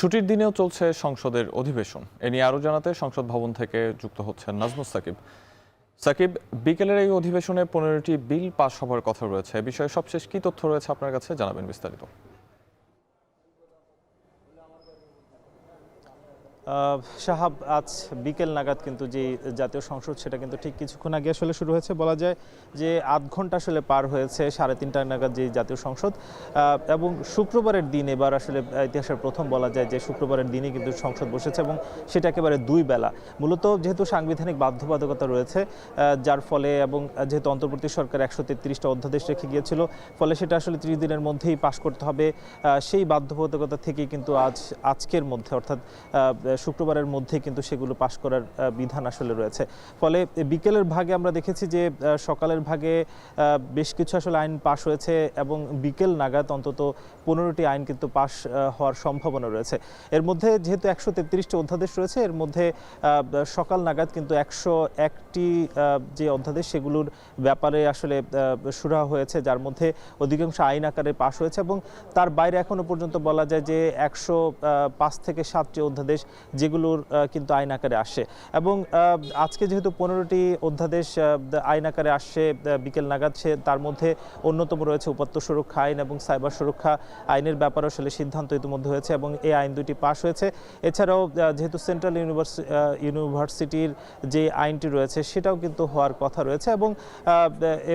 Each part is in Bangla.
ছুটির দিনেও চলছে সংসদের অধিবেশন। এ নিয়ে আরও জানাতে সংসদ ভবন থেকে যুক্ত হচ্ছেন নাজমুস সাকিব। সাকিব, বিকেলের এই অধিবেশনে 15টি বিল পাস হবার কথা রয়েছে। এ বিষয়ে সবশেষ কি তথ্য রয়েছে আপনার কাছে, জানাবেন বিস্তারিত। শাহাব, আজ বিকেল নাগাদ কিন্তু যে জাতীয় সংসদ সেটা কিন্তু ঠিক কিছুক্ষণ আগে আসলে শুরু হয়েছে। বলা যায় যে আধ ঘন্টা আসলে পার হয়েছে 3:30 নাগাদ যে জাতীয় সংসদ, এবং শুক্রবারের দিন এবার আসলে ইতিহাসের প্রথম বলা যায় যে শুক্রবারের দিনই কিন্তু সংসদ বসেছে এবং সেটা একেবারে দুই বেলা। মূলত যেহেতু সাংবিধানিক বাধ্যবাধকতা রয়েছে, যার ফলে এবং যেহেতু অন্তর্বর্তী সরকার 133টা অধ্যাদেশ রেখে গিয়েছিল, ফলে সেটা আসলে 30 দিনের মধ্যেই পাশ করতে হবে। সেই বাধ্যবাধকতা থেকেই কিন্তু আজকের মধ্যে অর্থাৎ শুক্রবারের মধ্যে কিন্তু সেগুলো পাশ করার বিধান আসলে রয়েছে। ফলে বিকেলের ভাগে আমরা দেখেছি যে সকালের ভাগে বেশ কিছু আসলে আইন পাশ হয়েছে এবং বিকেল নাগাদ অন্তত 15টি আইন কিন্তু পাশ হওয়ার সম্ভাবনা রয়েছে। এর মধ্যে যেহেতু 133টি অধ্যাদেশ রয়েছে, এর মধ্যে সকাল নাগাদ কিন্তু 101টি যে অধ্যাদেশ সেগুলোর ব্যাপারে আসলে সুরা হয়েছে, যার মধ্যে অধিকাংশ আইন আকারে পাশ হয়েছে এবং তার বাইরে এখনো পর্যন্ত বলা যায় যে 105 থেকে 7টি অধ্যাদেশ যেগুলোর কিন্তু আইন আকারে আসে। এবং আজকে যেহেতু 15টি অধ্যাদেশ আইন আকারে আসছে বিকেল নাগাদ, তার মধ্যে অন্যতম রয়েছে উপাত্ত সুরক্ষা আইন এবং সাইবার সুরক্ষা আইনের ব্যাপারে আসলে সিদ্ধান্ত ইতিমধ্যে হয়েছে এবং এই আইন দুটি পাশ হয়েছে। এছাড়াও যেহেতু সেন্ট্রাল ইউনিভার্সিটির যে আইনটি রয়েছে সেটাও কিন্তু হওয়ার কথা রয়েছে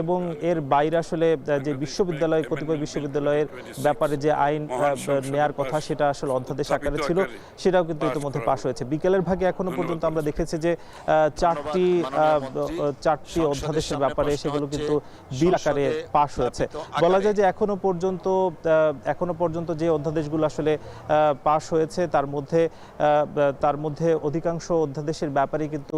এবং এর বাইরে আসলে যে বিশ্ববিদ্যালয়, কতিপয় বিশ্ববিদ্যালয়ের ব্যাপারে যে আইন নেয়ার কথা সেটা আসলে অধ্যাদেশ আকারে ছিল, সেটাও কিন্তু ইতিমধ্যে পাশ হয়েছে। বিকেলের ভাগে এখনো পর্যন্ত আমরা দেখেছি যে চারটি অধ্যাদেশের ব্যাপারে সেগুলো কিন্তু বিল আকারে পাশ হয়েছে। বলা যায় যে এখনো পর্যন্ত যে অধ্যাদেশগুলো আসলে পাশ হয়েছে তার মধ্যে অধিকাংশ অধ্যাদেশের ব্যাপারে কিন্তু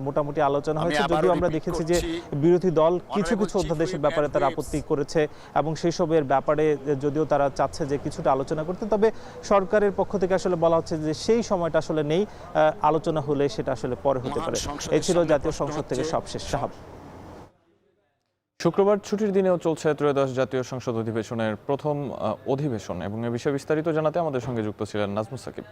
মোটামুটি আলোচনা হয়েছে, যদিও আমরা দেখেছি যে বিরোধী দল কিছু অধ্যাদেশের ব্যাপারে তারা আপত্তি করেছে এবং সেই সবের ব্যাপারে যদিও তারা চাচ্ছে যে কিছুটা আলোচনা করতে, তবে সরকারের পক্ষ থেকে আসলে বলা হচ্ছে যে সেই সময়টা আসলে নেই, আলোচনা হলে সেটা আসলে পরে হতে পারে। এই ছিল জাতীয় সংসদ থেকে সবশেষ। সাহাব, শুক্রবার ছুটির দিনেও চলছে ত্রয়োদশ জাতীয় সংসদ অধিবেশনের প্রথম অধিবেশন এবং এ বিষয়ে বিস্তারিত জানাতে আমাদের সঙ্গে যুক্ত ছিলেন নাজমুস সাকিব।